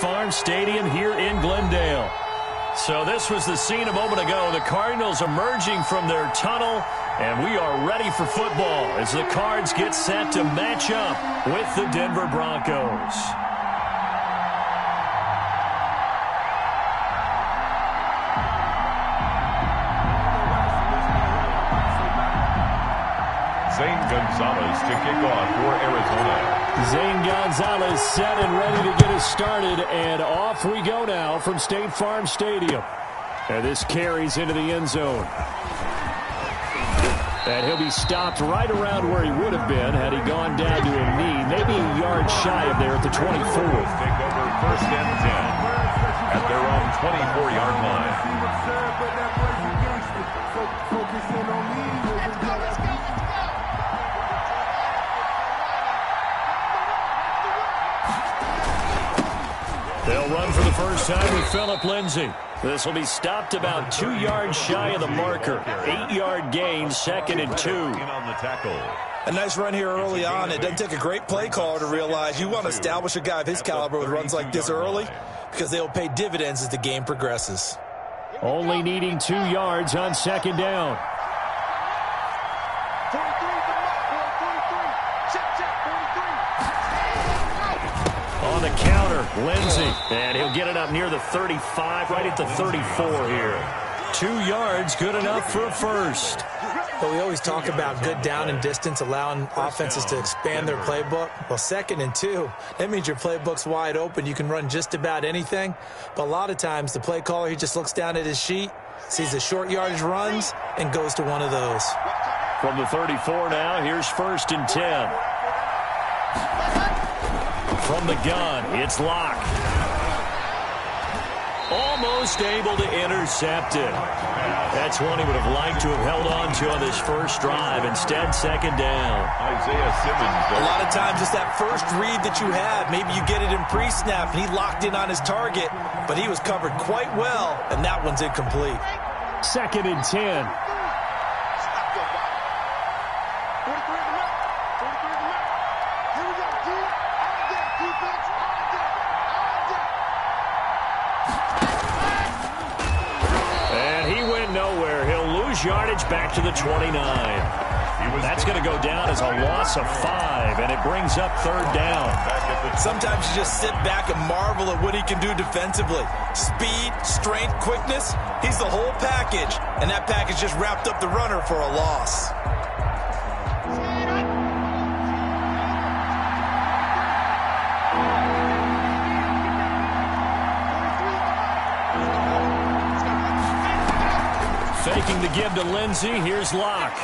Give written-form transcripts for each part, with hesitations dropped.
Farm Stadium here in Glendale. So this was the scene a moment ago. The Cardinals emerging from their tunnel, and we are ready for football as the Cards get set to match up with the Denver Broncos. Zane Gonzalez to kick off for Arizona. Zane Gonzalez set and ready to get us started, and off we go now from State Farm Stadium. And this carries into the end zone. And he'll be stopped right around where he would have been had he gone down to a knee, maybe a yard shy of there at the 24. Take over 1st and 10 at their own 24-yard line. They'll run for the first time with Phillip Lindsay. This will be stopped about 2 yards shy of the marker. 8-yard gain, 2nd and 2. On the tackle. A nice run here early on. It doesn't take a great play caller to realize you want to establish a guy of his caliber with runs like this early because they'll pay dividends as the game progresses. Only needing 2 yards on 2nd down. On the counter, Lindsay, and he'll get it up near the 35, right at the 34 here. 2 yards, good enough for a first. But we always talk about good down and distance, allowing offenses to expand their playbook. Well, 2nd and 2, that means your playbook's wide open. You can run just about anything. But a lot of times, the play caller, he just looks down at his sheet, sees the short yardage runs, and goes to one of those. From the 34 now, here's 1st and 10. From the gun, it's Locke. Almost able to intercept it. That's one he would have liked to have held on to on this first drive. Instead, 2nd down. Isaiah Simmons. A lot of times it's that first read that you have. Maybe you get it in pre-snap, and he locked in on his target, but he was covered quite well, and that one's incomplete. 2nd and 10. Yardage back to the 29. That's going to go down as a loss of 5, and it brings up 3rd down. Sometimes you just sit back and marvel at what he can do defensively. Speed, strength, quickness, he's the whole package, and that package just wrapped up the runner for a loss. Faking the give to Lindsay. Here's Locke.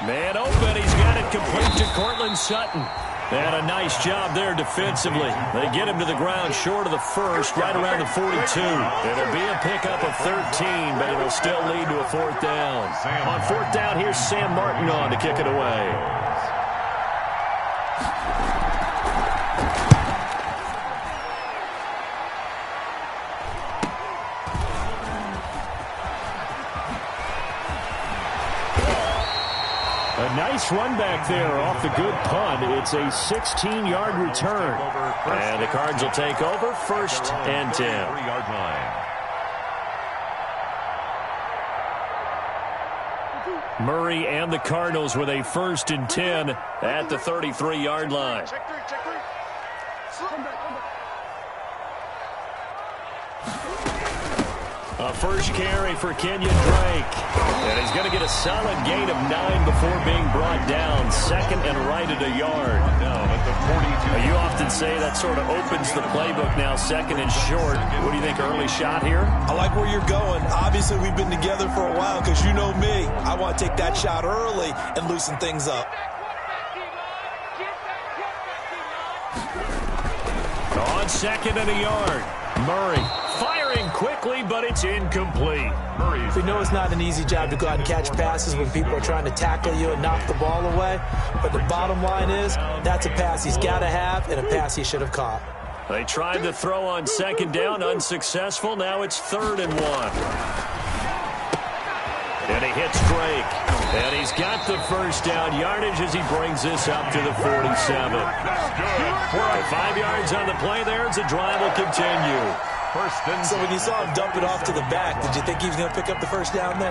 Man open. He's got it complete to Cortland Sutton. And a nice job there defensively. They get him to the ground short of the first, right around the 42. It'll be a pickup of 13, but it'll still lead to a 4th down. On 4th down, here's Sam Martin on to kick it away. A nice run back there off the good punt. It's a 16-yard return. And the Cards will take over 1st and 10. 3-yard line. Murray and the Cardinals with a 1st and 10 at the 33-yard line. A first carry for Kenyon Drake. And he's going to get a solid gain of 9 before being brought down. 2nd and right at a yard. Down at the 42. You often say that sort of opens the playbook now, 2nd and short. What do you think, early shot here? I like where you're going. Obviously, we've been together for a while because you know me. I want to take that shot early and loosen things up. On 2nd and a yard, Murray firing quickly, but it's incomplete. We know it's not an easy job to go out and catch passes when people are trying to tackle you and knock the ball away. But the bottom line is, that's a pass he's got to have and a pass he should have caught. They tried to throw on 2nd down, unsuccessful. Now it's 3rd and 1. And he hits Drake. And he's got the first down yardage as he brings this up to the 47. 5 yards on the play there as the drive will continue. So when you saw him dump it off to the back, did you think he was going to pick up the first down there?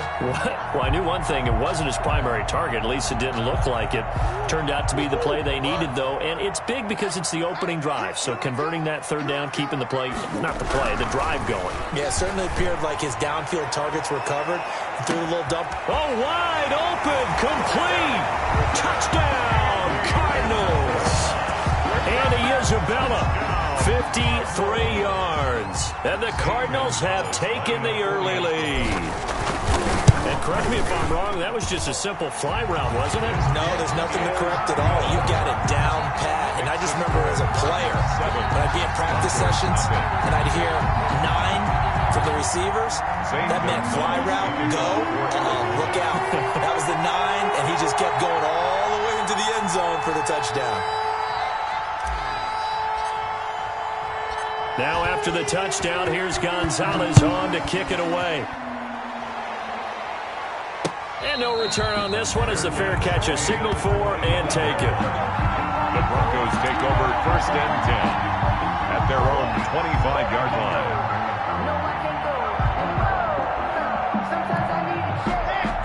Well, I knew one thing. It wasn't his primary target. At least it didn't look like it. Turned out to be the play they needed, though. And it's big because it's the opening drive. So converting that third down, keeping the play, not the play, the drive going. Yeah, it certainly appeared like his downfield targets were covered. He threw a little dump. Oh, wide open, complete. Touchdown, Cardinals. Andy Isabella. 53 yards. And the Cardinals have taken the early lead. And correct me if I'm wrong, that was just a simple fly route, wasn't it? No, there's nothing to correct at all. You got it down pat. And I just remember as a player, when I'd be in practice sessions, and I'd hear 9 from the receivers, that meant fly route, go, look out. That was the 9, and he just kept going all the way into the end zone for the touchdown. Now after the touchdown, here's Gonzalez on to kick it away. And no return on this one as the fair catch is signaled for and taken. The Broncos take over 1st and 10 at their own 25-yard line.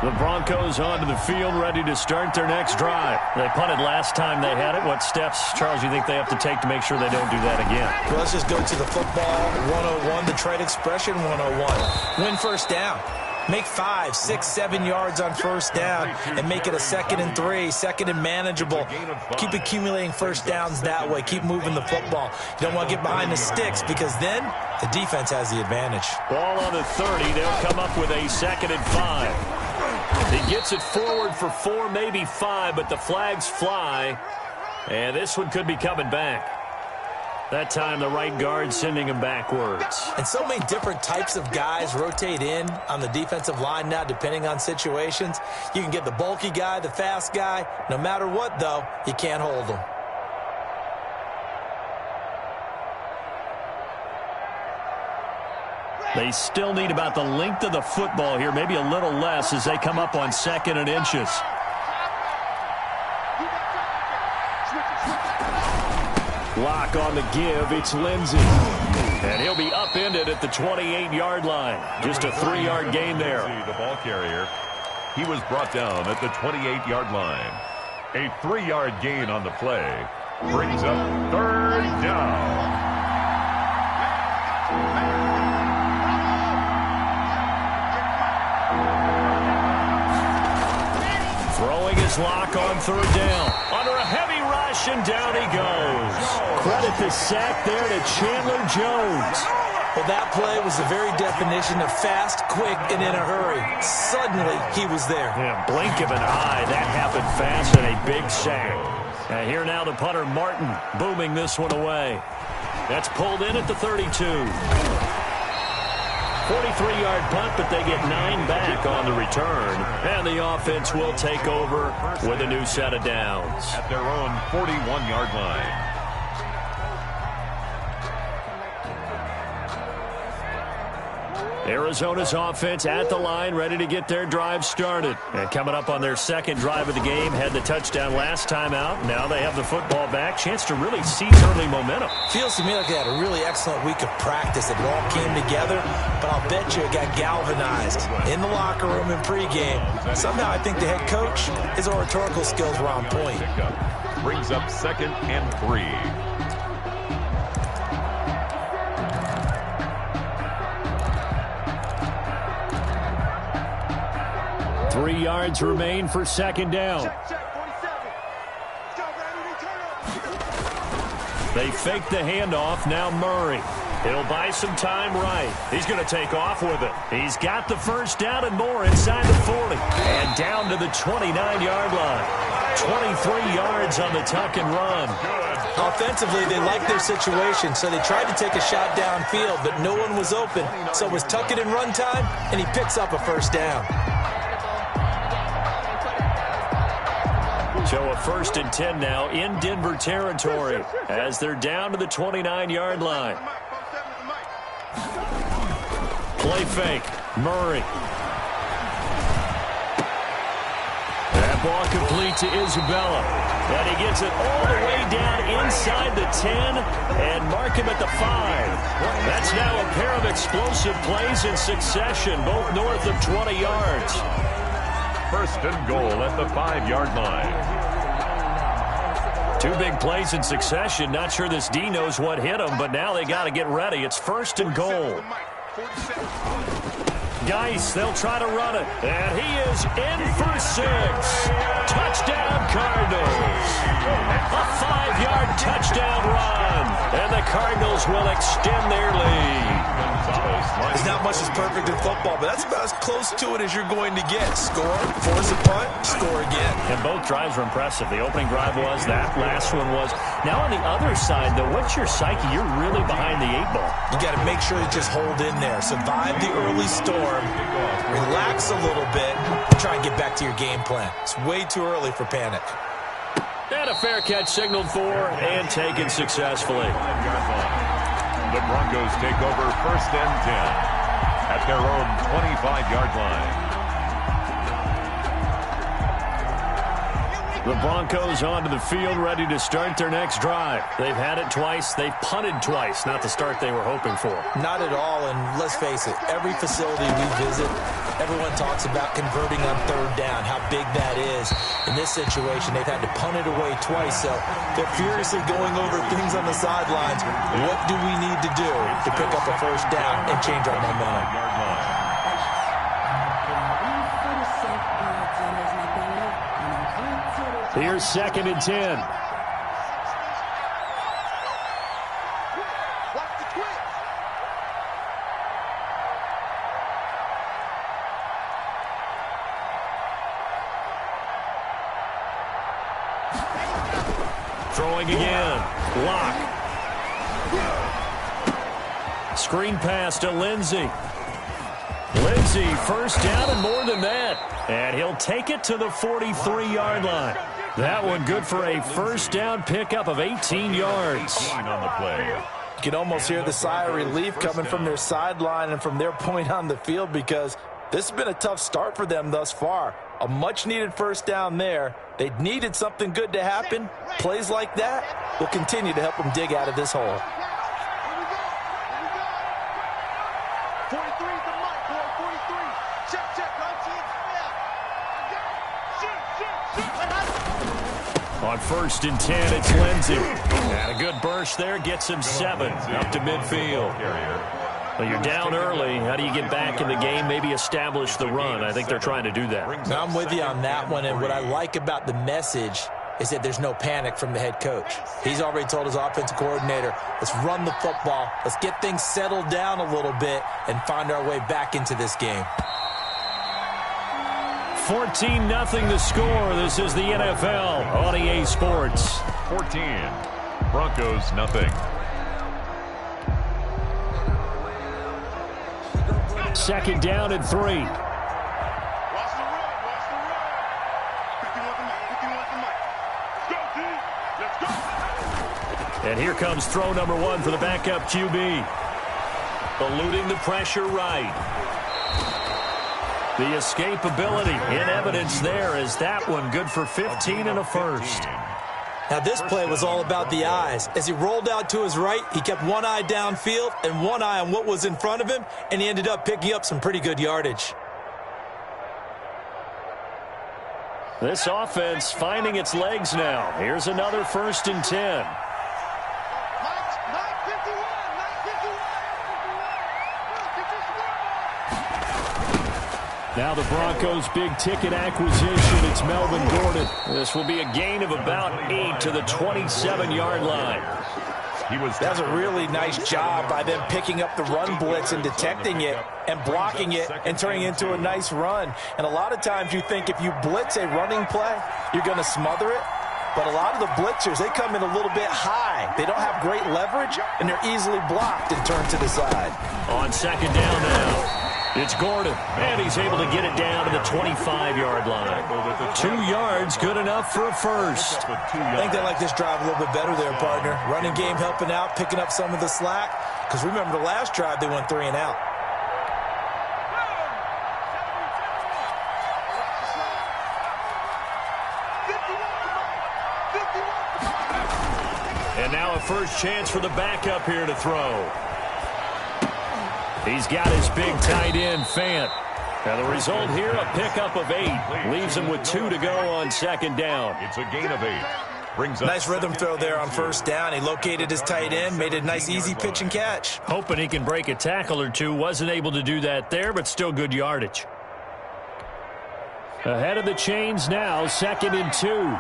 The Broncos onto the field, ready to start their next drive. They punted last time they had it. What steps, Charles, do you think they have to take to make sure they don't do that again? Well, let's just go to the football 101, the trade expression 101. Win first down. Make 5, 6, 7 yards on first down and make it a 2nd and 3, 2nd and manageable. Keep accumulating first downs that way. Keep moving the football. You don't want to get behind the sticks because then the defense has the advantage. Ball on the 30. They'll come up with a 2nd and 5. He gets it forward for 4, maybe 5, but the flags fly. And this one could be coming back. That time the right guard sending him backwards. And so many different types of guys rotate in on the defensive line now depending on situations. You can get the bulky guy, the fast guy. No matter what, though, you can't hold them. They still need about the length of the football here, maybe a little less as they come up on 2nd and inches. Lock on the give. It's Lindsey. And he'll be upended at the 28-yard line. Just a 3-yard gain there. The ball carrier. He was brought down at the 28-yard line. A 3-yard gain on the play brings up 3rd down. Throwing his lock on 3rd down. Under a heavy rush, and down he goes. Credit the sack there to Chandler Jones. Well, that play was the very definition of fast, quick, and in a hurry. Suddenly, he was there. Yeah, blink of an eye. That happened fast and a big sack. And here now the punter, Martin, booming this one away. That's pulled in at the 32. 43-yard punt, but they get 9 back on the return. And the offense will take over with a new set of downs. At their own 41-yard line. Arizona's offense at the line, ready to get their drive started. And coming up on their 2nd drive of the game, had the touchdown last time out. Now they have the football back. Chance to really seize early momentum. Feels to me like they had a really excellent week of practice. It all came together, but I'll bet you it got galvanized in the locker room in pregame. Somehow I think the head coach, his oratorical skills were on point. Brings up 2nd and 3. 3 yards remain for 2nd down. They fake the handoff. Now Murray. He'll buy some time right. He's going to take off with it. He's got the first down and more inside the 40. And down to the 29-yard line. 23 yards on the tuck and run. Offensively, they liked their situation, so they tried to take a shot downfield, but no one was open. So it was tuck it and run time, and he picks up a first down. So a 1st and 10 now in Denver territory as they're down to the 29-yard line. Play fake. Murray. Ball complete to Isabella. And he gets it all the way down inside the 10 and mark him at the 5. That's now a pair of explosive plays in succession, both north of 20 yards. First and goal at the 5-yard line. 2 big plays in succession. Not sure this D knows what hit him, but now they got to get ready. It's first and goal. Geis, they'll try to run it. And he is in for 6. Touchdown, Cardinals. A 5-yard touchdown run. And the Cardinals will extend their lead. There's not much that's perfect in football, but that's about as close to it as you're going to get. Score, force a punt, score again. And both drives were impressive. The opening drive was, that last one was. Now on the other side, though, what's your psyche? You're really behind the 8 ball. You got to make sure you just hold in there. Survive the early storm. Relax a little bit. Try and get back to your game plan. It's way too early for panic. And a fair catch signaled for and taken successfully. The Broncos take over first and 10 at their own 25-yard line. The Broncos onto the field, ready to start their next drive. They've had it twice. They've punted twice. Not the start they were hoping for. Not at all, and let's face it, every facility we visit, everyone talks about converting on 3rd down, how big that is. In this situation, they've had to punt it away twice, so they're furiously going over things on the sidelines. What do we need to do to pick up a 1st down and change our momentum? Here's 2nd and 10. Throwing again. Lock. Screen pass to Lindsey. Lindsey, 1st down and more than that. And he'll take it to the 43-yard line. That one good for a 1st down pickup of 18 yards. On the play. You can almost hear the sigh of relief coming from their sideline and from their point on the field because this has been a tough start for them thus far. A much-needed 1st down there. They needed something good to happen. Plays like that will continue to help them dig out of this hole. On 1st and 10, it's Lindsey. And a good burst there gets him 7 up to midfield. Well, you're down early. How do you get back in the game? Maybe establish the run. I think they're trying to do that. Now, I'm with you on that one, and what I like about the message is that there's no panic from the head coach. He's already told his offensive coordinator, let's run the football, let's get things settled down a little bit and find our way back into this game. 14-0 the score. This is the NFL on EA Sports. 14. Broncos nothing. 2nd down and 3. And here comes throw number 1 for the backup QB. Eluding the pressure right. The escapability in evidence there is that one good for 15 and a 1st. Now this play was all about the eyes. As he rolled out to his right, he kept one eye downfield and one eye on what was in front of him, and he ended up picking up some pretty good yardage. This offense finding its legs now. Here's another 1st and 10. Now the Broncos' big-ticket acquisition, it's Melvin Gordon. This will be a gain of about 8 to the 27-yard line. That's a really nice job by them picking up the run blitz and detecting it and blocking it and turning it into a nice run. And a lot of times you think if you blitz a running play, you're going to smother it. But a lot of the blitzers, they come in a little bit high. They don't have great leverage, and they're easily blocked and turned to the side. On 2nd down now. It's Gordon, and he's able to get it down to the 25-yard line. 2 yards, good enough for a 1st. I think they like this drive a little bit better there, partner. Running game helping out, picking up some of the slack. Because remember, the last drive, they went 3 and out. first chance for the backup here to throw. He's got his big tight end, Fant. Now the result here, a pickup of 8. Leaves him with 2 to go on second down. It's a gain of 8. Brings up nice rhythm throw there on first down. He located his tight end, made a nice easy pitch and catch. Hoping he can break a tackle or two. Wasn't able to do that there, but still good yardage. Ahead of the chains now, 2nd and 2.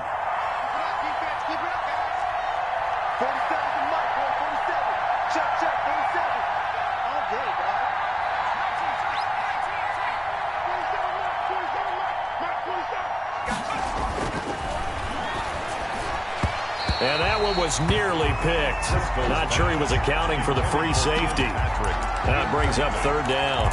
And that one was nearly picked. Not sure he was accounting for the free safety. That brings up 3rd down.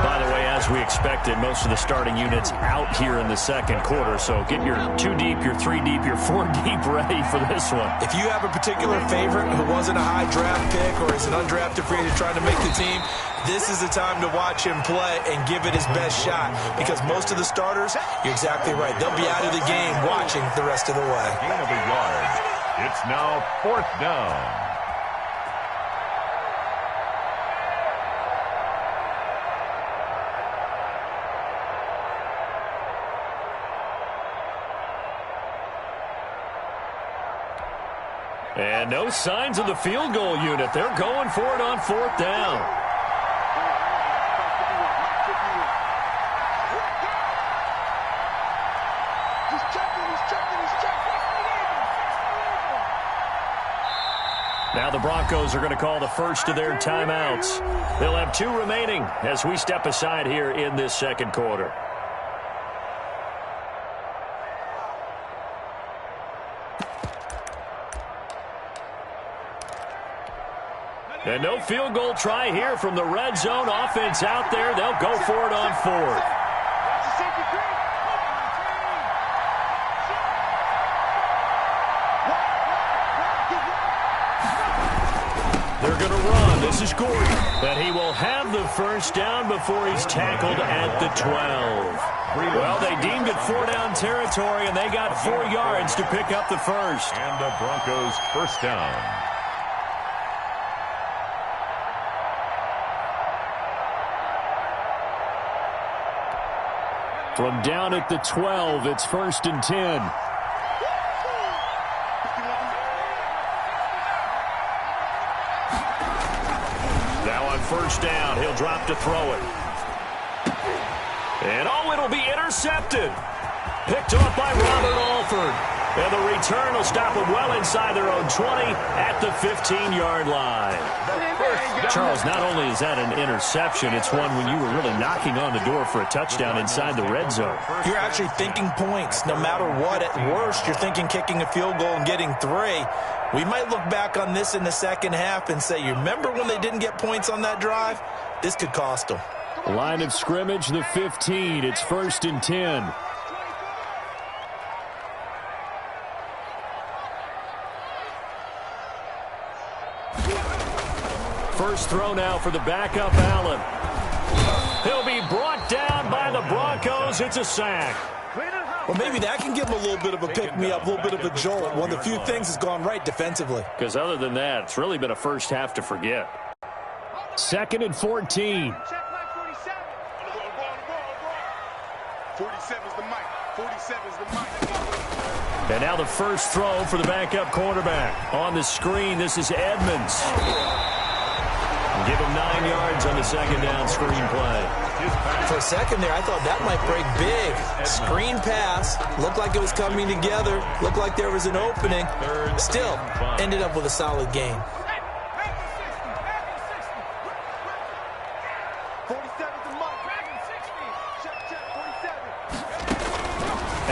By the way, as we expected, most of the starting units out here in the second quarter. So get your 2 deep, your 3 deep, your 4 deep ready for this one. If you have a particular favorite who wasn't a high draft pick or is an undrafted free agent trying to make the team, this is the time to watch him play and give it his best shot. Because most of the starters, you're exactly right, they'll be out of the game watching the rest of the way. Gain of a yard. It's now 4th down. And no signs of the field goal unit. They're going for it on 4th down. Now the Broncos are going to call the first of their timeouts. They'll have 2 remaining as we step aside here in this second quarter. And no field goal try here from the red zone. Offense out there. They'll go for it on 4th. They're going to run. This is Gordon. And he will have the first down before he's tackled at the 12. Well, they deemed it 4-down territory, and they got 4 yards to pick up the first. And the Broncos first down. From down at the 12, it's 1st and 10. Now on first down, he'll drop to throw it. And it'll be intercepted. Picked off by Robert Alford. And the return will stop them well inside their own 20 at the 15-yard line. Charles, not only is that an interception, it's one when you were really knocking on the door for a touchdown inside the red zone. You're actually thinking points no matter what. At worst, you're thinking kicking a field goal and getting 3. We might look back on this in the second half and say, you remember when they didn't get points on that drive? This could cost them. Line of scrimmage, the 15. It's 1st and 10. First throw now for the backup, Allen. He'll be brought down by the Broncos. It's a sack. Well, maybe that can give him a little bit of a pick-me-up, a little bit of a jolt. One of the few things has gone right defensively. Because other than that, it's really been a first half to forget. 2nd and 14. 47's the mic. 47's the mic. And now the first throw for the backup quarterback. On the screen, this is Edmonds. Give him 9 yards on the second down screen play. For a second there, I thought that might break big. Screen pass. Looked like it was coming together. Looked like there was an opening. Still, ended up with a solid gain.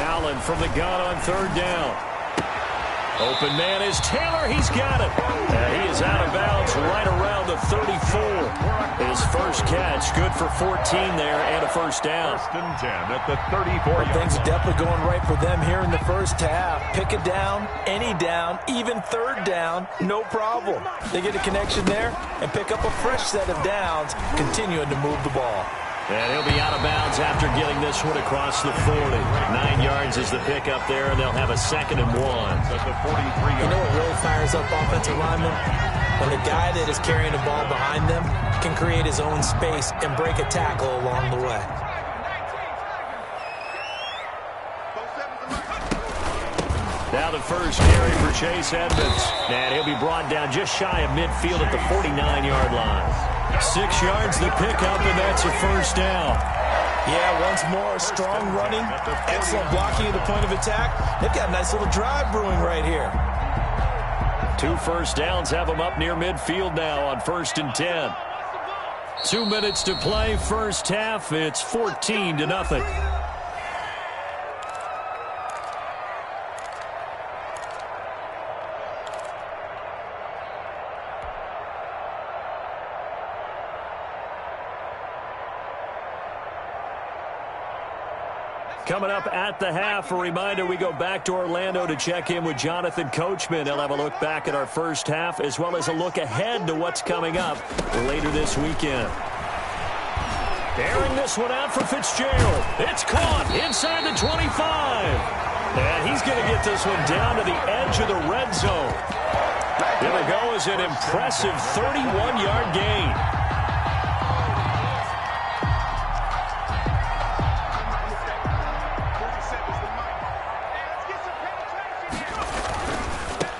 Allen from the gun on 3rd down. Open man is Taylor. He's got it. And he is out of bounds right around the 34. His first catch, good for 14 there and a first down. 1st and 10 at the 34. Things are definitely going right for them here in the first half. Pick a down, any down, even 3rd down, no problem. They get a connection there and pick up a fresh set of downs, continuing to move the ball. And he'll be out of bounds after getting this one across the 40. 9 yards is the pickup there, and they'll have a 2nd and 1. You know what really fires up offensive linemen? When the guy that is carrying the ball behind them can create his own space and break a tackle along the way. Now the first carry for Chase Edmonds. And he'll be brought down just shy of midfield at the 49-yard line. 6 yards the pickup, and that's a first down. Yeah, once more, strong running, excellent blocking at the point of attack. They've got a nice little drive brewing right here. 2 first downs have them up near midfield now on 1st and 10. 2 minutes to play, first half. It's 14-0. Coming up at the half, a reminder, we go back to Orlando to check in with Jonathan Coachman. He'll have a look back at our first half as well as a look ahead to what's coming up later this weekend. Airing this one out for Fitzgerald. It's caught inside the 25. And he's going to get this one down to the edge of the red zone. Here we go is an impressive 31-yard gain.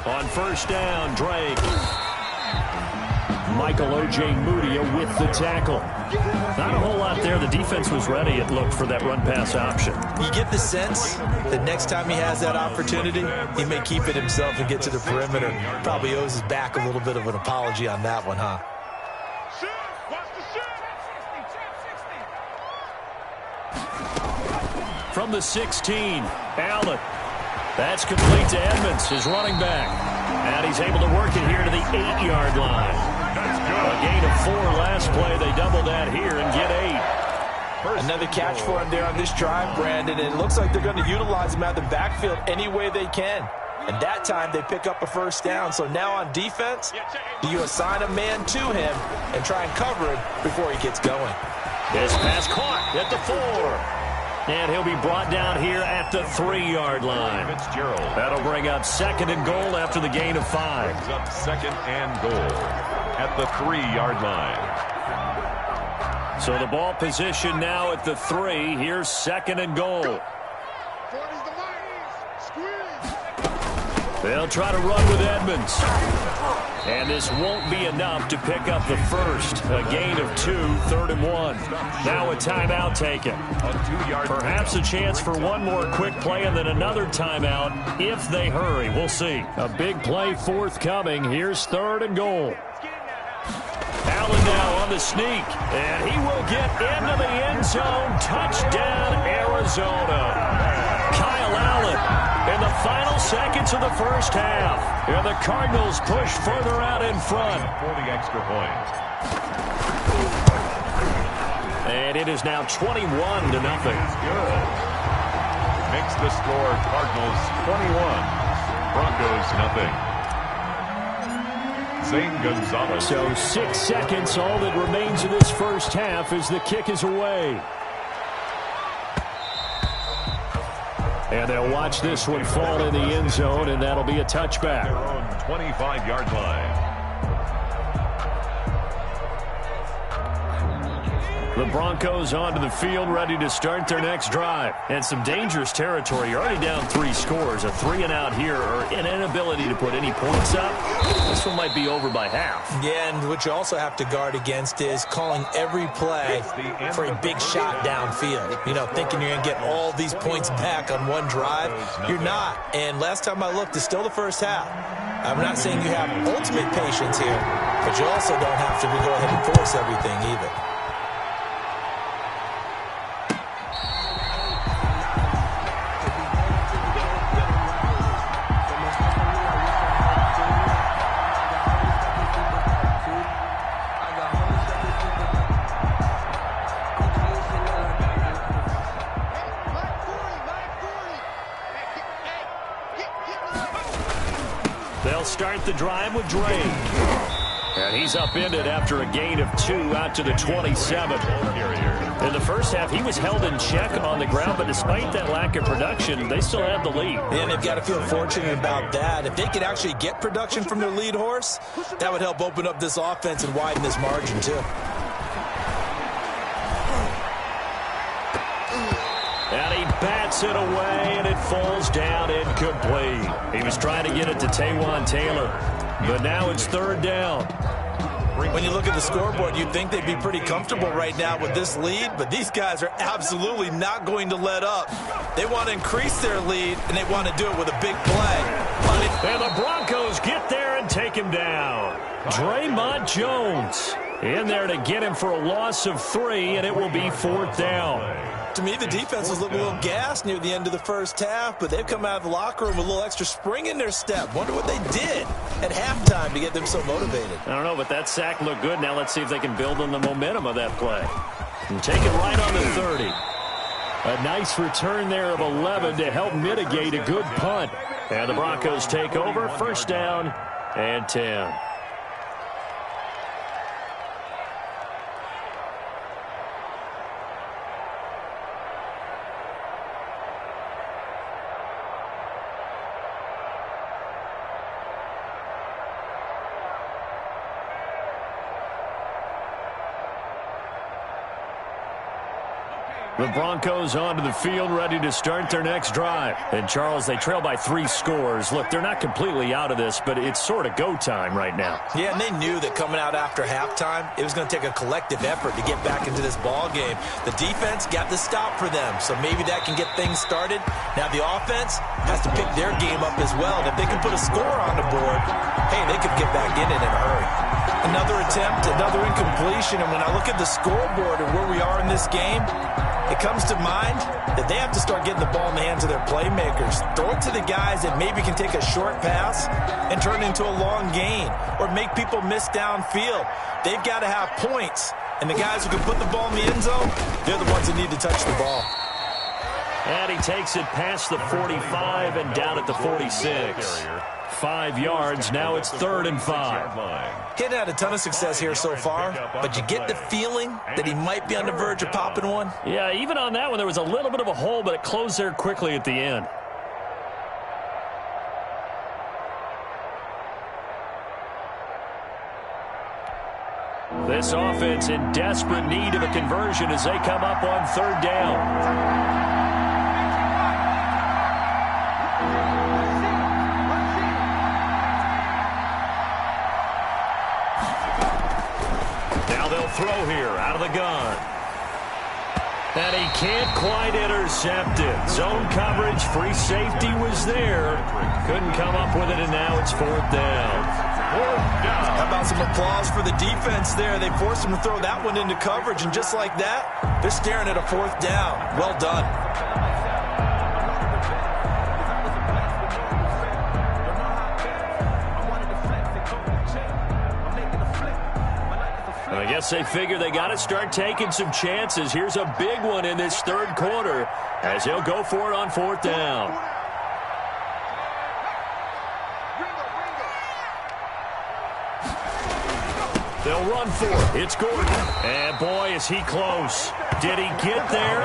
On first down, Drake. Michael O.J. Mudia with the tackle. Not a whole lot there. The defense was ready, it looked, for that run-pass option. You get the sense that next time he has that opportunity, he may keep it himself and get to the perimeter. Probably owes his back a little bit of an apology on that one, huh? From the 16, Allen. That's complete to Edmonds, his running back. And he's able to work it here to the 8-yard line. A gain of 4 last play. They double that here and get 8. Another catch for him there on this drive, Brandon. And it looks like they're going to utilize him out of the backfield any way they can. And that time they pick up a first down. So now on defense, do you assign a man to him and try and cover him before he gets going? This pass caught at the 4. And he'll be brought down here at the 3-yard line. Fitzgerald. That'll bring up 2nd and goal after the gain of 5. Brings up 2nd and goal at the 3-yard line. So the ball position now at the 3. Here's 2nd and goal. They'll try to run with Edmonds. And this won't be enough to pick up the first. A gain of 2, 3rd and 1. Now a timeout taken. Perhaps a chance for one more quick play and then another timeout if they hurry. We'll see. A big play forthcoming. Here's 3rd and goal. Allen now on the sneak. And he will get into the end zone. Touchdown, Arizona. Kyle Allen. In the final seconds of the first half. And the Cardinals push further out in front. 40 extra points. And it is now 21-0. Good. Makes the score Cardinals 21. Broncos nothing. Zane Gonzalez. So 6 seconds, all that remains of this first half as the kick is away. And they'll watch this one fall in the end zone, and that'll be a touchback. Their own 25-yard line. The Broncos onto the field, ready to start their next drive. And some dangerous territory. You're already down 3 scores. A 3-and-out here, or an inability to put any points up. This one might be over by half. Yeah, and what you also have to guard against is calling every play for a big shot downfield. You know, thinking you're going to get all these points back on one drive. You're not. And last time I looked, it's still the first half. I'm not saying you have ultimate patience here, but you also don't have to go ahead and force everything either. They'll start the drive with Drake. And he's upended after a gain of 2 out to the 27. In the first half, he was held in check on the ground, but despite that lack of production, they still have the lead. And they've got to feel fortunate about that. If they could actually get production from their lead horse, that would help open up this offense and widen this margin, too. And he bats it away, and it falls down incomplete. He was trying to get it to Taywan Taylor, but now it's third down. When you look at the scoreboard, you'd think they'd be pretty comfortable right now with this lead, but these guys are absolutely not going to let up. They want to increase their lead, and they want to do it with a big play. And the Broncos get there and take him down. Draymond Jones in there to get him for a loss of 3, and it will be fourth down. To me, the defense was looking a little gassed near the end of the first half, but they've come out of the locker room with a little extra spring in their step. Wonder what they did at halftime to get them so motivated. I don't know, but that sack looked good. Now let's see if they can build on the momentum of that play. And take it right on the 30. A nice return there of 11 to help mitigate a good punt. And the Broncos take over, first down and 10. The Broncos onto the field, ready to start their next drive. And, Charles, they trail by 3 scores. Look, they're not completely out of this, but it's sort of go time right now. Yeah, and they knew that coming out after halftime, it was going to take a collective effort to get back into this ball game. The defense got the stop for them, so maybe that can get things started. Now the offense has to pick their game up as well. And if they can put a score on the board, hey, they could get back in it in a hurry. Another attempt, another incompletion, and when I look at the scoreboard and where we are in this game, it comes to mind that they have to start getting the ball in the hands of their playmakers. Throw it to the guys that maybe can take a short pass and turn it into a long gain or make people miss downfield. They've got to have points, and the guys who can put the ball in the end zone, they're the ones that need to touch the ball. And he takes it past the 45 and down at the 46. 5 yards. Now it's 3rd and 5. He hadn't had a ton of success here so far, but you get the feeling that he might be on the verge of popping one. Yeah, even on that one, there was a little bit of a hole, but it closed there quickly at the end. This offense in desperate need of a conversion as they come up on 3rd down. Throw here out of the gun. And he can't quite intercept it. Zone coverage, free safety was there. Couldn't come up with it, and now it's 4th down. How about some applause for the defense there? They forced him to throw that one into coverage, and just like that, they're staring at a 4th down. Well done. I guess they figure they got to start taking some chances. Here's a big one in this 3rd quarter as he'll go for it on 4th down. They'll run for it. It's Gordon. And, boy, is he close. Did he get there?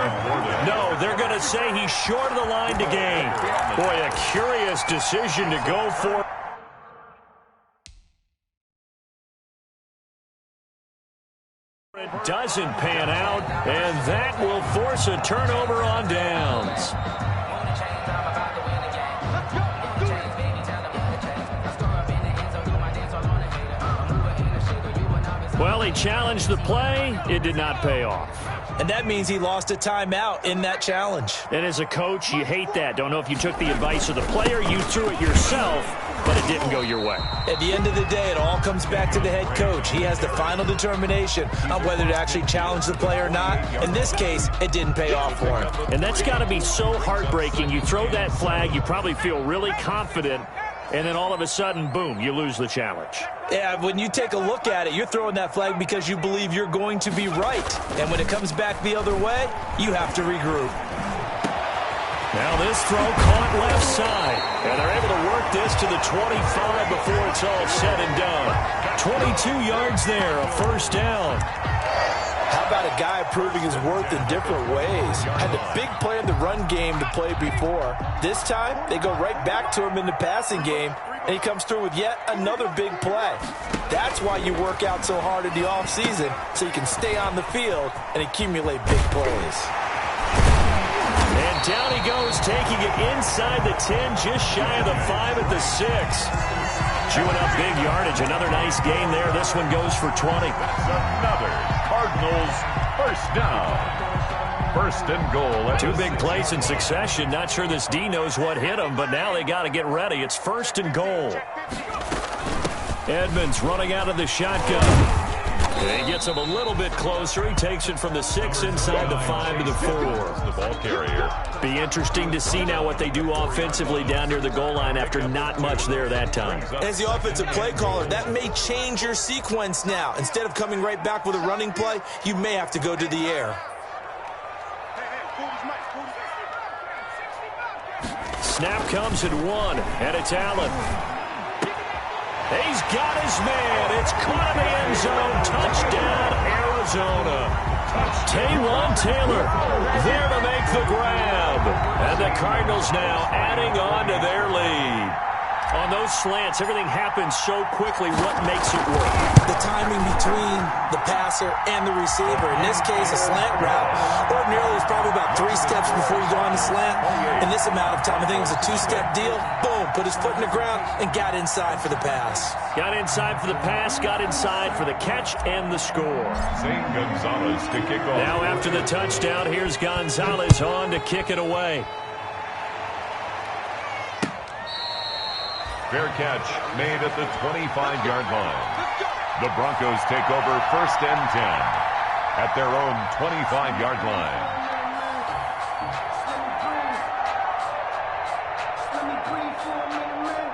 No, they're going to say he's short of the line to gain. Boy, a curious decision to go for it. It doesn't pan out, and that will force a turnover on downs. Well, he challenged the play. It did not pay off. And that means he lost a timeout in that challenge. And as a coach, you hate that. Don't know if you took the advice of the player, you threw it yourself, but it didn't go your way. At the end of the day, it all comes back to the head coach. He has the final determination on whether to actually challenge the play or not. In this case, it didn't pay off for him. And that's got to be so heartbreaking. You throw that flag, you probably feel really confident, and then all of a sudden, boom, you lose the challenge. Yeah, when you take a look at it, you're throwing that flag because you believe you're going to be right. And when it comes back the other way, you have to regroup. Now this throw caught left side. And they're able to work this to the 25 before it's all said and done. 22 yards there, a first down. How about a guy proving his worth in different ways? Had a big play in the run game to play before. This time, they go right back to him in the passing game, and he comes through with yet another big play. That's why you work out so hard in the offseason, so you can stay on the field and accumulate big plays. And down he goes, taking it inside the 10, just shy of the 5 at the 6. Chewing up big yardage. Another nice gain there. This one goes for 20. That's another Cardinals first down. First and goal. Two big plays in succession. Not sure this D knows what hit him, but now they got to get ready. It's first and goal. Edmonds running out of the shotgun. He gets him a little bit closer. He takes it from the 6 inside the 5 to the 4. The ball carrier. Be interesting to see now what they do offensively down near the goal line after not much there that time. As the offensive play caller, that may change your sequence now. Instead of coming right back with a running play, you may have to go to the air. Snap comes at 1, and it's Allen. He's got his man. It's caught in the end zone. Touchdown, Arizona. Taywan Taylor there to make the grab. And the Cardinals now adding on to their lead. On those slants, everything happens so quickly. What makes it work? The timing between the passer and the receiver. In this case, a slant route. Ordinarily, it's probably about 3 steps before you go on the slant. In this amount of time, I think it was a 2-step deal. Boom, put his foot in the ground and got inside for the pass. Got inside for the pass, got inside for the catch and the score. Zane Gonzalez to kick off. Now after the touchdown, here's Gonzalez on to kick it away. Fair catch made at the 25-yard line. The Broncos take over first and 10 at their own 25-yard line. Let me breathe for a minute, man.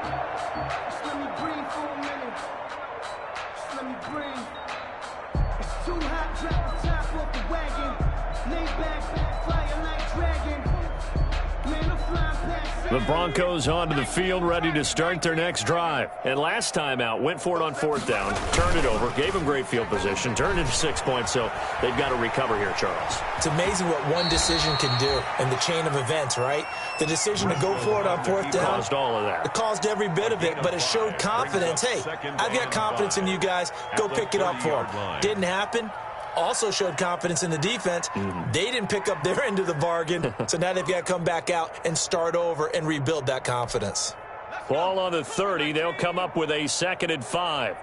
Let me breathe for a minute. Let me breathe. It's too hot, drop the top off the wagon. Lay back, fire like dragon. Man, I'm flying past. The Broncos onto the field, ready to start their next drive. And last time out, went for it on 4th down, turned it over, gave them great field position, turned it to 6 points, so they've got to recover here, Charles. It's amazing what one decision can do in the chain of events, right? The decision to go for it on 4th down. Caused all of that. It caused every bit of it, but it showed confidence. Hey, I've got confidence in you guys. Go pick it up for them. Didn't happen. Also showed confidence in the defense. They didn't pick up their end of the bargain, so now they've got to come back out and start over and rebuild that confidence. Ball on the 30. They'll come up with a 2nd and 5.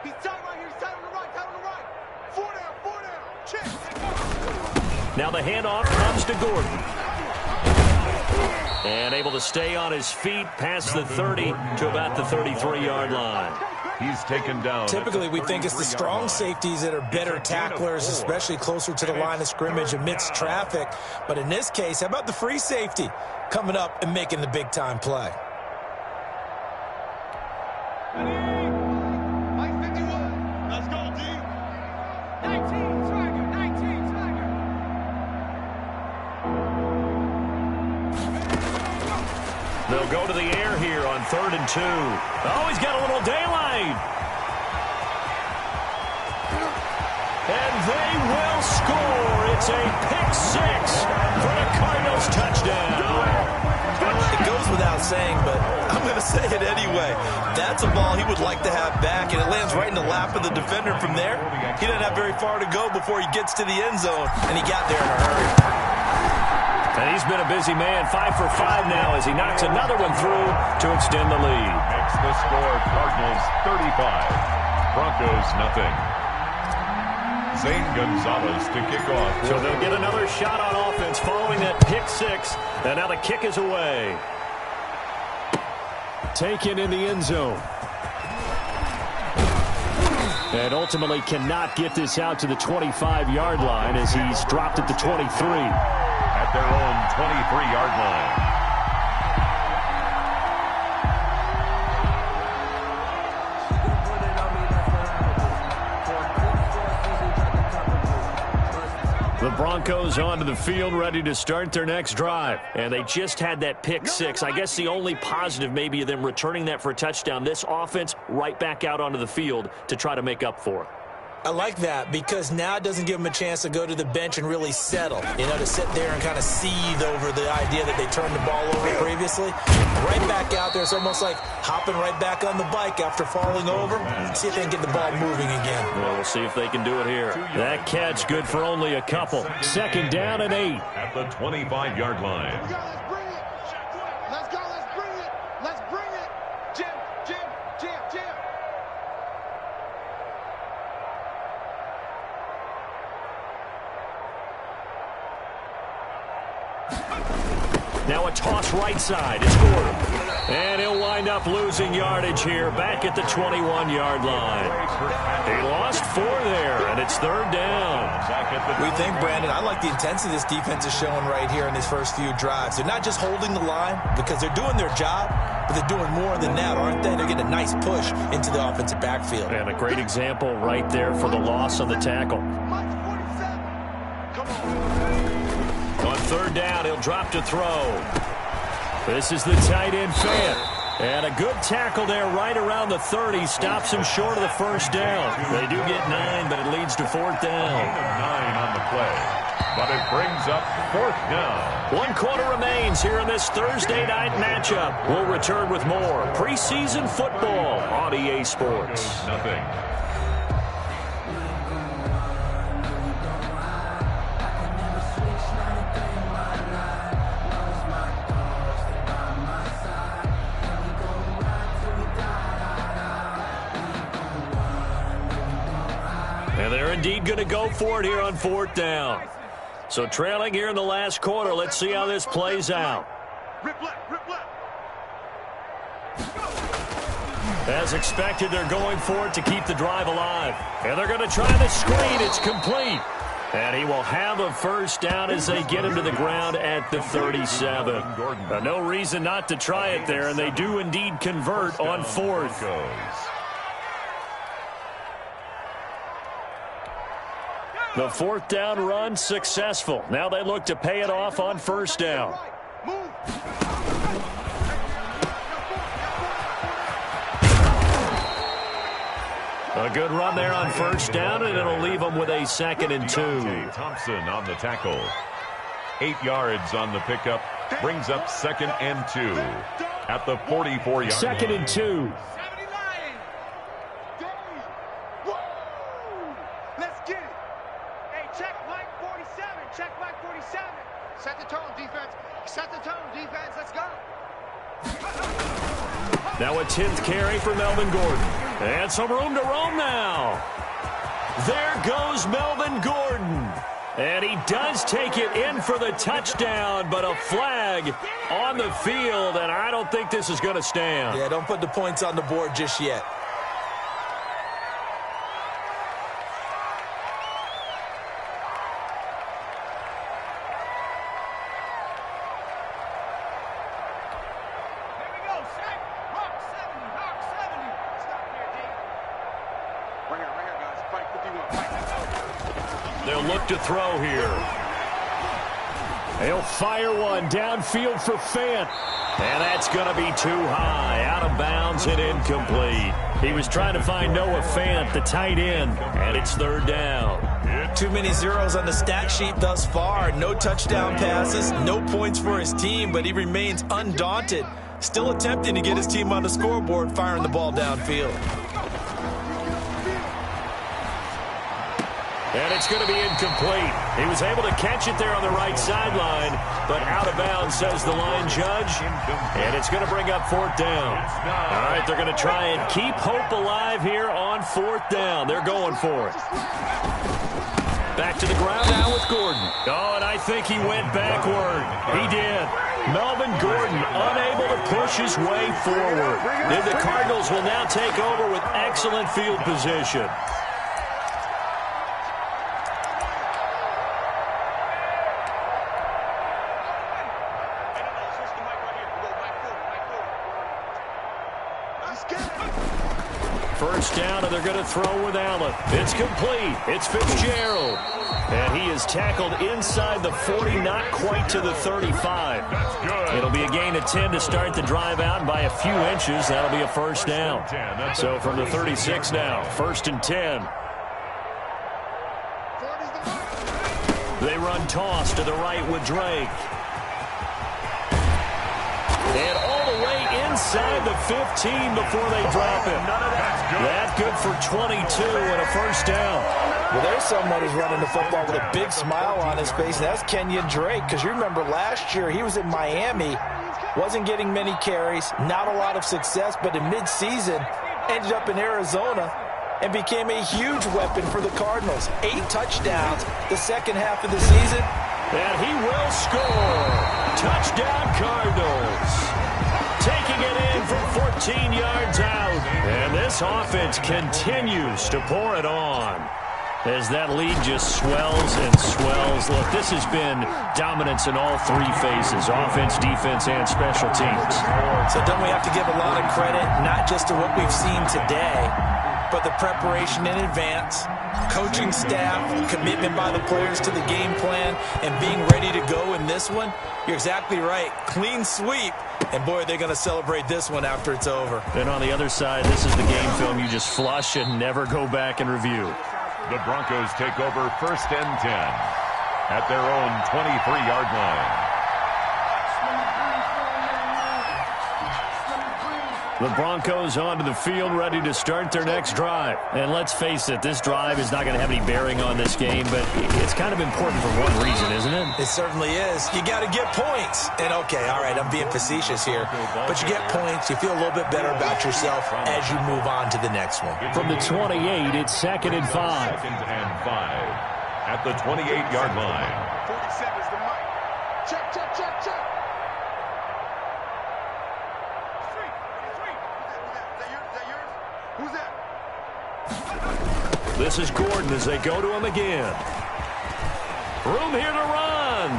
He's tight right here. He's tight on the right. Tight on the right. 4 down. Check. Now the handoff comes to Gordon. And able to stay on his feet past the 30 to about the 33-yard line. He's taken down. Typically, we think it's the strong safeties that are better tacklers, especially closer to the line of scrimmage amidst traffic. But in this case, how about the free safety coming up and making the big-time play? Mike 51. Let's go, D. 19, Tiger. 19, Tiger. They'll go to the air here on 3rd and 2. Oh, he's got a little daylight. And they will score. It's a pick-6 for the Cardinals touchdown. It goes without saying, but I'm going to say it anyway. That's a ball he would like to have back, and it lands right in the lap of the defender from there. He doesn't have very far to go before he gets to the end zone, and he got there in a hurry. And he's been a busy man, 5 for 5 now as he knocks another one through to extend the lead. Makes the score Cardinals 35, Broncos nothing. Zane Gonzalez to kick off. So they'll get another shot on offense following that pick-6, and now the kick is away. Taken in the end zone. And ultimately cannot get this out to the 25-yard line as he's dropped at the 23. At their own 23-yard line. The Broncos onto the field, ready to start their next drive. And they just had that pick six. I guess the only positive maybe of them returning that for a touchdown. This offense right back out onto the field to try to make up for it. I like that because now it doesn't give them a chance to go to the bench and really settle, to sit there and kind of seethe over the idea that they turned the ball over previously. Right back out there. It's almost like hopping right back on the bike after falling over. See if they can get the ball moving again. Well, we'll see if they can do it here. That catch good for only a couple. Second down and 8. At the 25-yard line. Let's bring it. Let's go. Let's bring it. Let's bring it. Jim. Now a toss right side. It's Gordon. And he'll wind up losing yardage here back at the 21-yard line. He lost 4 there, and it's third down. We think, Brandon, I like the intensity this defense is showing right here in these first few drives. They're not just holding the line because they're doing their job, but they're doing more than that, aren't they? They're getting a nice push into the offensive backfield. And a great example right there for the loss on the tackle. On third down, he'll drop to throw. This is the tight end, Fant. And a good tackle there right around the 30. Stops him short of the first down. They do get 9, but it leads to fourth down. 9 on the play, but it brings up fourth down. 1 quarter remains here in this Thursday night matchup. We'll return with more preseason football on EA Sports. Nothing. And they're indeed going to go for it here on fourth down. So trailing here in the last quarter. Let's see how this plays out. As expected, they're going for it to keep the drive alive. And they're going to try the screen. It's complete. And he will have a first down as they get him to the ground at the 37. No reason not to try it there, and they do indeed convert on fourth. The fourth down run successful. Now they look to pay it off on first down. A good run there on first down, and it'll leave them with a 2nd and 2. Thompson on the tackle. 8 yards on the pickup. Brings up 2nd and 2 at the 44-yard line. 2nd and 2. Let's get it. Hey, check Mike 47. Check Mike 47. Set the tone, defense. Set the tone, defense. Let's go. Now a 10th carry for Melvin Gordon. And some room to roam now. There goes Melvin Gordon. And he does take it in for the touchdown, but a flag on the field, and I don't think this is going to stand. Yeah, don't put the points on the board just yet. They'll look to throw here. They'll fire one downfield for Fant. And that's going to be too high. Out of bounds and incomplete. He was trying to find Noah Fant, the tight end. And it's third down. Too many zeros on the stat sheet thus far. No touchdown passes, no points for his team, but he remains undaunted. Still attempting to get his team on the scoreboard, firing the ball downfield. And it's going to be incomplete. He was able to catch it there on the right sideline, but out of bounds, says the line judge. And it's going to bring up fourth down. All right, they're going to try and keep hope alive here on fourth down. They're going for it. Back to the ground now with Gordon. Oh, and I think he went backward. He did. Melvin Gordon unable to push his way forward. And the Cardinals will now take over with excellent field position. first down, and they're going to throw with Allen. It's complete. It's Fitzgerald. And he is tackled inside the 40, not quite to the 35. That's good. It'll be a gain of 10 to start the drive out, and by a few inches, that'll be a first down. So from the 36 now, 1st and 10. They run toss to the right with Drake. And all the way inside the 15 before they drop him. That good for 22 and a first down. Well, there's someone who's running the football with a big smile on his face, and that's Kenyon Drake. Because you remember last year he was in Miami, wasn't getting many carries, not a lot of success, but in midseason ended up in Arizona and became a huge weapon for the Cardinals. 8 touchdowns the second half of the season. And he will score. Touchdown Cardinals. Taking it in from 14 yards out. And this offense continues to pour it on as that lead just swells and swells. Look, this has been dominance in all 3 phases, offense, defense, and special teams. So don't we have to give a lot of credit, not just to what we've seen today, but the preparation in advance, coaching staff, commitment by the players to the game plan, and being ready to go in this one? You're exactly right. Clean sweep. And, boy, they're going to celebrate this one after it's over. And on the other side, this is the game film you just flush and never go back and review. The Broncos take over 1st and 10 at their own 23-yard line. The Broncos onto the field, ready to start their next drive. And let's face it, this drive is not going to have any bearing on this game, but it's kind of important for one reason, isn't it? It certainly is. You got to get points. And, okay, all right, I'm being facetious here, but you get points, you feel a little bit better about yourself as you move on to the next one. From the 28, it's 2nd and 5. 2nd and 5 at the 28-yard line. 47 is the mic. Check, check, check, check. Who's that? This is Gordon as they go to him again. Room here to run.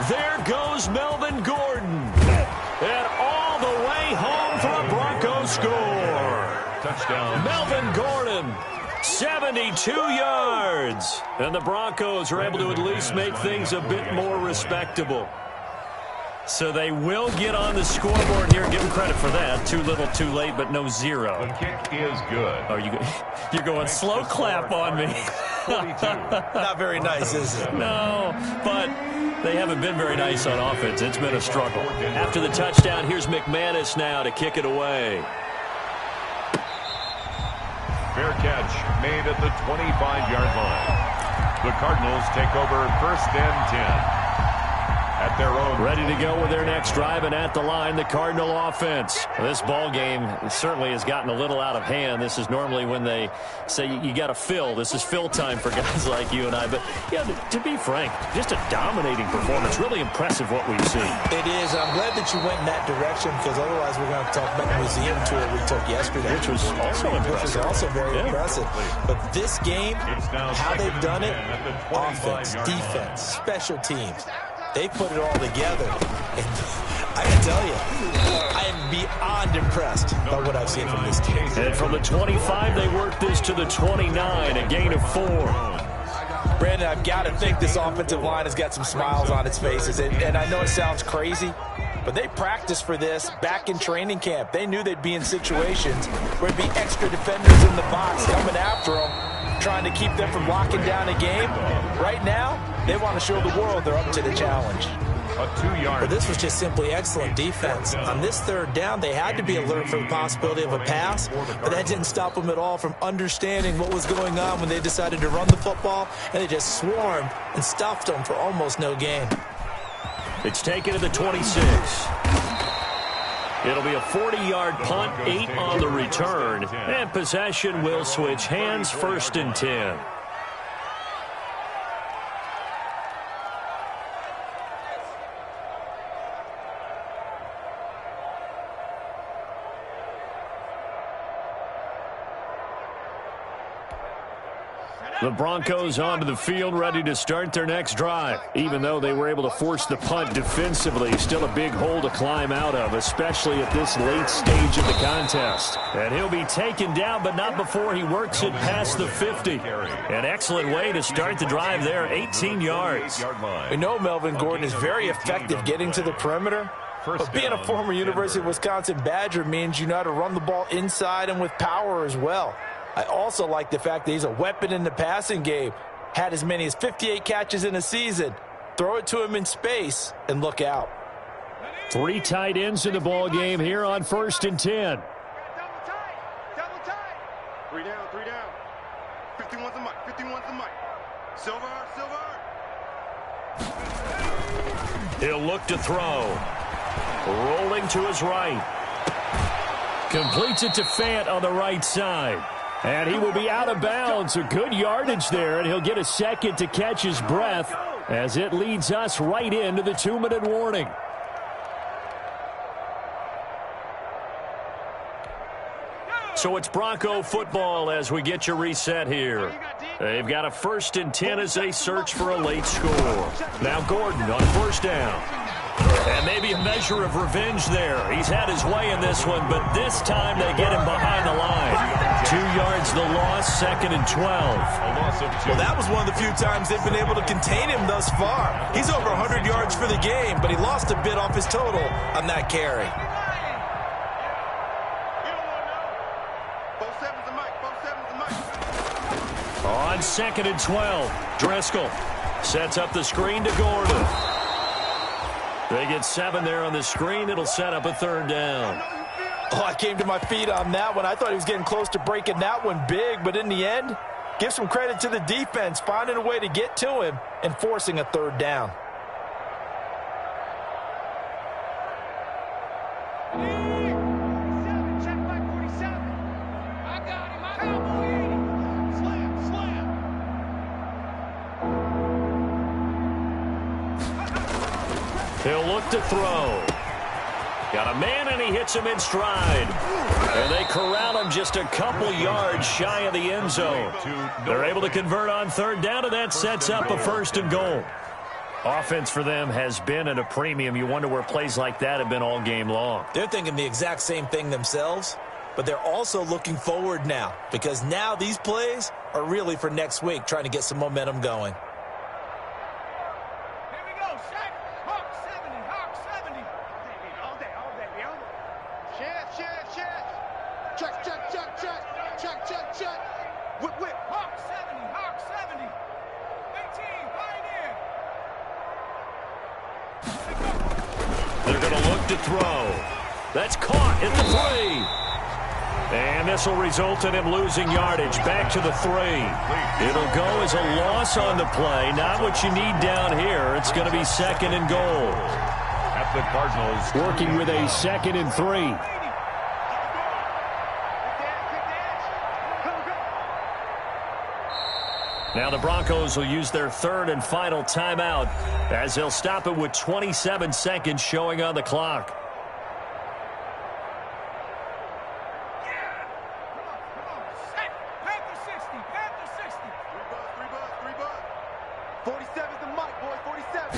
There goes Melvin Gordon. And all the way home for a Broncos score. Touchdown. Melvin Gordon, 72 yards. And the Broncos are able to at least make things a bit more respectable. So they will get on the scoreboard here. Give them credit for that. Too little, too late, but no zero. The kick is good. Oh, you're going slow clap on me. Not very nice, is it? No, but they haven't been very nice on offense. It's been a struggle. After the touchdown, here's McManus now to kick it away. Fair catch made at the 25-yard line. The Cardinals take over 1st and 10. At their own. Ready to go with their next drive, and at the line, the Cardinal offense. This ball game certainly has gotten a little out of hand. This is normally when they say you got to fill. This is fill time for guys like you and I. But, yeah, to be frank, just a dominating performance. Really impressive what we've seen. It is. I'm glad that you went in that direction, because otherwise we're going to talk about the museum tour we took yesterday. Which was also impressive. Which was also very impressive. But this game, how they've done it, offense, defense, special teams, they put it all together. And I can tell you, I am beyond impressed by what I've seen from this team. And from the 25, they worked this to the 29, a gain of 4. Brandon, I've got to think this offensive line has got some smiles on its faces. And I know it sounds crazy, but they practiced for this back in training camp. They knew they'd be in situations where there'd be extra defenders in the box coming after them, trying to keep them from locking down a game. Right now, they want to show the world they're up to the challenge. A 2-yard. But this was just simply excellent defense. On this 3rd down, they had to be alert for the possibility of a pass, but that didn't stop them at all from understanding what was going on when they decided to run the football, and they just swarmed and stuffed them for almost no gain. It's taken to the 26. It'll be a 40-yard punt, 8 on the return, and possession will switch hands, 1st and 10. The Broncos onto the field, ready to start their next drive. Even though they were able to force the punt defensively, still a big hole to climb out of, especially at this late stage of the contest. And he'll be taken down, but not before he works it past the 50. An excellent way to start the drive there, 18 yards. We know Melvin Gordon is very effective getting to the perimeter, but being a former University of Wisconsin Badger means you know how to run the ball inside and with power as well. I also like the fact that he's a weapon in the passing game. Had as many as 58 catches in a season. Throw it to him in space and look out. 3 tight ends in the ball game here on 1st and 10. Double tight. 3 down. 51's the mic. 51's the mic. Silver. He'll look to throw. Rolling to his right. Completes it to Fant on the right side. And he will be out of bounds. A good yardage there, and he'll get a second to catch his breath as it leads us right into the 2-minute warning. So it's Bronco football as we get you reset here. They've got a 1st and 10 as they search for a late score. Now Gordon on 1st down. And maybe a measure of revenge there. He's had his way in this one, but this time they get him behind the line. 2 yards the loss, 2nd and 12. Well, that was one of the few times they've been able to contain him thus far. He's over 100 yards for the game, but he lost a bit off his total on that carry. On 2nd and 12, Driscoll sets up the screen to Gordon. They get 7 there on the screen. It'll set up a 3rd down. Oh, I came to my feet on that one. I thought he was getting close to breaking that one big, but in the end, give some credit to the defense, finding a way to get to him and forcing a 3rd down. Check back 47. I got him. Cowboy 80. Slam. He'll look to throw. Got a man, and he hits him in stride. And they corral him just a couple yards shy of the end zone. They're able to convert on 3rd down, and that sets up a 1st and goal. Offense for them has been at a premium. You wonder where plays like that have been all game long. They're thinking the exact same thing themselves, but they're also looking forward now because now these plays are really for next week, trying to get some momentum going. Check. Whip. Hawk 70. 18, pioneer. They're going to look to throw. That's caught at the 3. And this will result in him losing yardage back to the 3. It'll go as a loss on the play. Not what you need down here. It's going to be 2nd and goal. At the Cardinals. Working with a 2nd and 3. Now the Broncos will use their 3rd and final timeout as they'll stop it with 27 seconds showing on the clock. Come on. Set. Panther 60. 3 buzz. 47's the mic, boys. 47.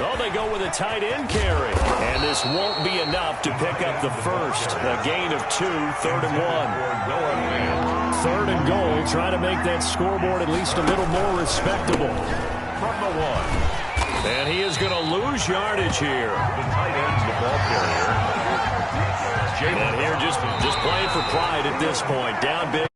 Oh, they go with a tight end carry. And this won't be enough to pick up the 1st. A gain of 2, 3rd and 1. 3rd and goal, trying to make that scoreboard at least a little more respectable. From the 1. And he is going to lose yardage here. The tight end's the ball carrier. And here just playing for pride at this point. Down big.